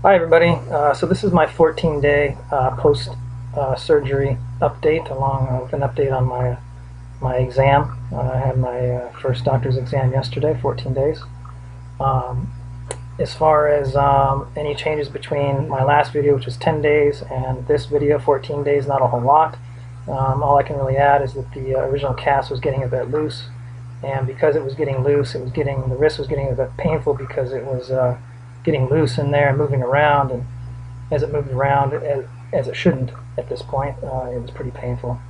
Hi everybody, so this is my 14-day post-surgery update, along with an update on my exam. I had my first doctor's exam yesterday, 14 days. As far as any changes between my last video, which was 10 days, and this video, 14 days, not a whole lot. All I can really add is that the original cast was getting a bit loose, and because it was getting loose, the wrist was getting a bit painful because it was getting loose in there and moving around, and as it moved around, as it shouldn't at this point, it was pretty painful.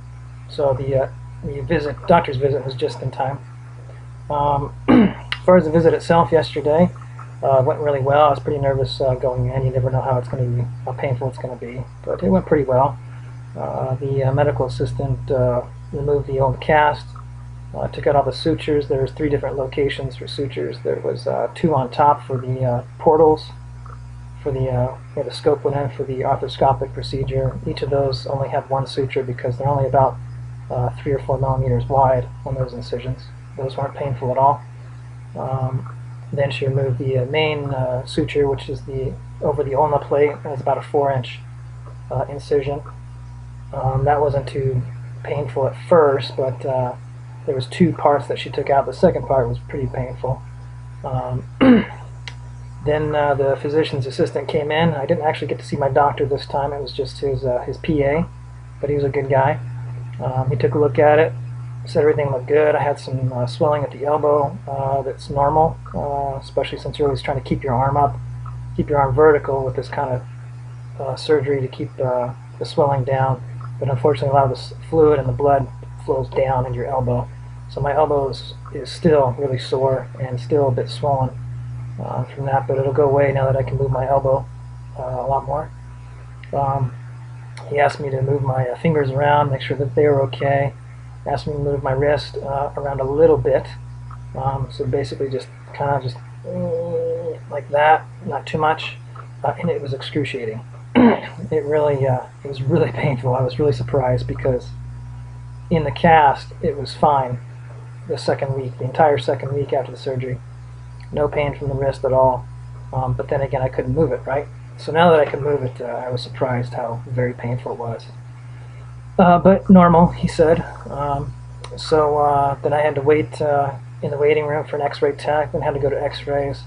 So the doctor's visit was just in time. As far as the visit itself yesterday, went really well. I was pretty nervous going in. You never know how it's going to be, how painful it's going to be, but it went pretty well. The medical assistant removed the old cast, took out all the sutures. There was 3 different locations for sutures. There was 2 on top for the portals, for where the scope went in for the arthroscopic procedure. Each of those only had 1 suture because they're only about 3 or 4 millimeters wide on those incisions. Those weren't painful at all. Then she removed the main suture, which is over the ulnar plate. It was about a 4-inch incision. That wasn't too painful at first, but there was 2 parts that she took out. The second part was pretty painful. Then the physician's assistant came in. I didn't actually get to see my doctor this time. It was just his PA, but he was a good guy. He took a look at it, said everything looked good. I had some swelling at the elbow that's normal, especially since you're always trying to keep your arm up, keep your arm vertical with this kind of surgery to keep the swelling down. But unfortunately, a lot of the fluid and the blood flows down in your elbow. So my elbow is still really sore and still a bit swollen from that, but it'll go away now that I can move my elbow a lot more. He asked me to move my fingers around, make sure that they were okay. He asked me to move my wrist around a little bit. So basically just kind of just like that, not too much. And it was excruciating. It was really painful. I was really surprised because in the cast it was fine the second week, the entire second week after the surgery. No pain from the wrist at all. But then again, I couldn't move it, right? So now that I could move it, I was surprised how very painful it was. But normal, he said. So then I had to wait in the waiting room for an x-ray tech, then had to go to x-rays.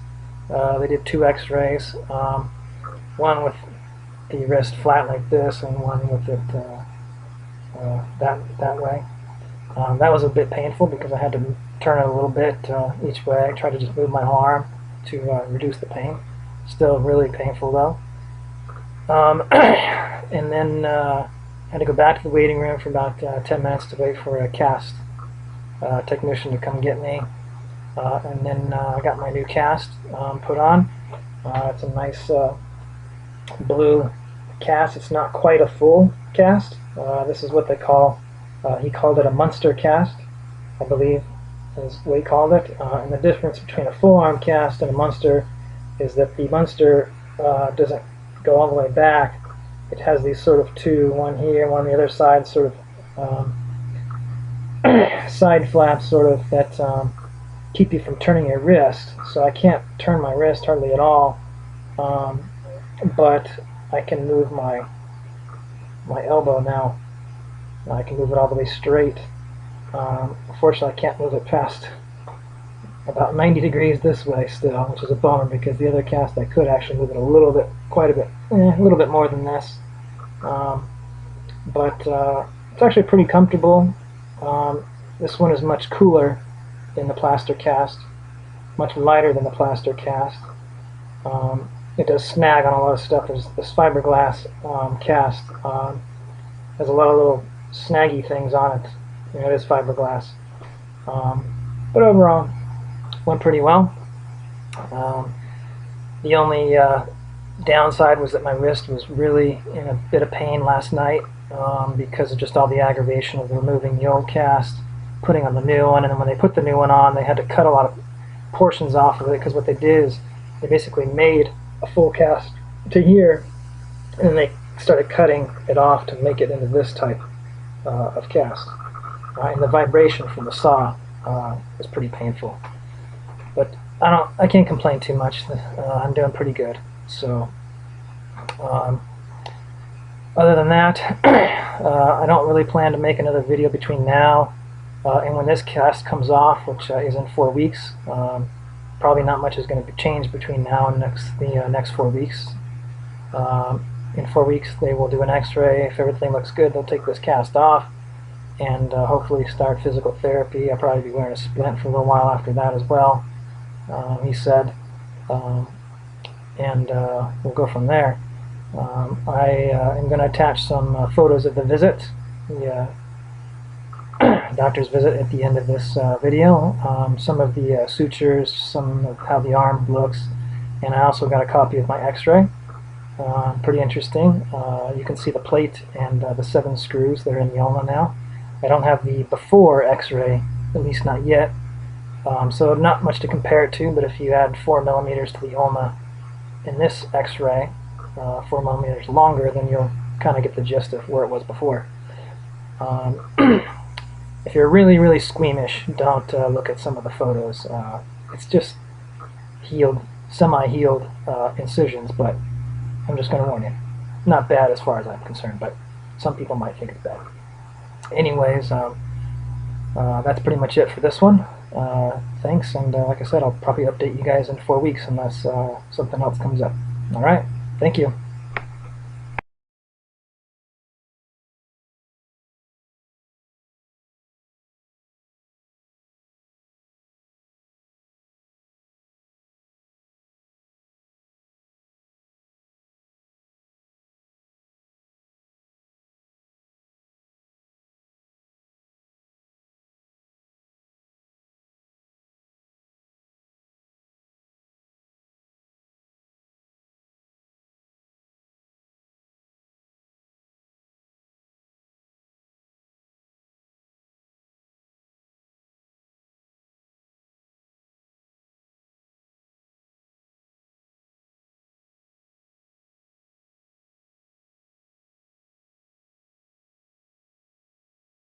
They did 2 x-rays, one with the wrist flat like this and one with it that way. That was a bit painful because I had to turn it a little bit each way. I tried to just move my whole arm to reduce the pain. Still really painful though. And then I had to go back to the waiting room for about 10 minutes to wait for a cast technician to come get me. And then I got my new cast put on. It's a nice blue cast. It's not quite a full cast. This is what they call, he called it a Munster cast, I believe is what he called it. And the difference between a full arm cast and a Munster is that the Munster doesn't go all the way back. It has these sort of 2, one here, one on the other side, sort of side flaps sort of that keep you from turning your wrist. So I can't turn my wrist hardly at all, but I can move my elbow now. I can move it all the way straight. Unfortunately, I can't move it past about 90 degrees this way still, which is a bummer because the other cast I could actually move it a little bit, quite a bit, a little bit more than this. But it's actually pretty comfortable. This one is much cooler than the plaster cast, much lighter than the plaster cast. It does snag on a lot of stuff. There's this fiberglass cast has a lot of little snaggy things on it. You know, it is fiberglass. But overall, went pretty well. The only downside was that my wrist was really in a bit of pain last night because of just all the aggravation of removing the old cast, putting on the new one, and then when they put the new one on, they had to cut a lot of portions off of it because what they did is they basically made a full cast to here, and then they started cutting it off to make it into this type of cast. And the vibration from the saw was pretty painful. But I can't complain too much. I'm doing pretty good. So Other than that, I don't really plan to make another video between now and when this cast comes off, which is in 4 weeks. Probably not much is going to change between now and the next 4 weeks. In 4 weeks they will do an x-ray. If everything looks good, they'll take this cast off and hopefully start physical therapy. I'll probably be wearing a splint for a little while after that as well, he said, and we'll go from there. I am going to attach some photos of the visit, the doctor's visit, at the end of this video. Some of the sutures, some of how the arm looks, and I also got a copy of my x-ray. Pretty interesting. You can see the plate and the 7 screws that are in the ulna now. I don't have the before x-ray, at least not yet, so not much to compare it to, but if you add 4 millimeters to the ulna in this x-ray, 4 millimeters longer, then you'll kind of get the gist of where it was before. If you're really squeamish, don't look at some of the photos. It's just healed, semi-healed incisions, but I'm just going to warn you. Not bad as far as I'm concerned, but some people might think it's bad. Anyways, that's pretty much it for this one. Thanks, and like I said, I'll probably update you guys in 4 weeks unless something else comes up. Alright, thank you.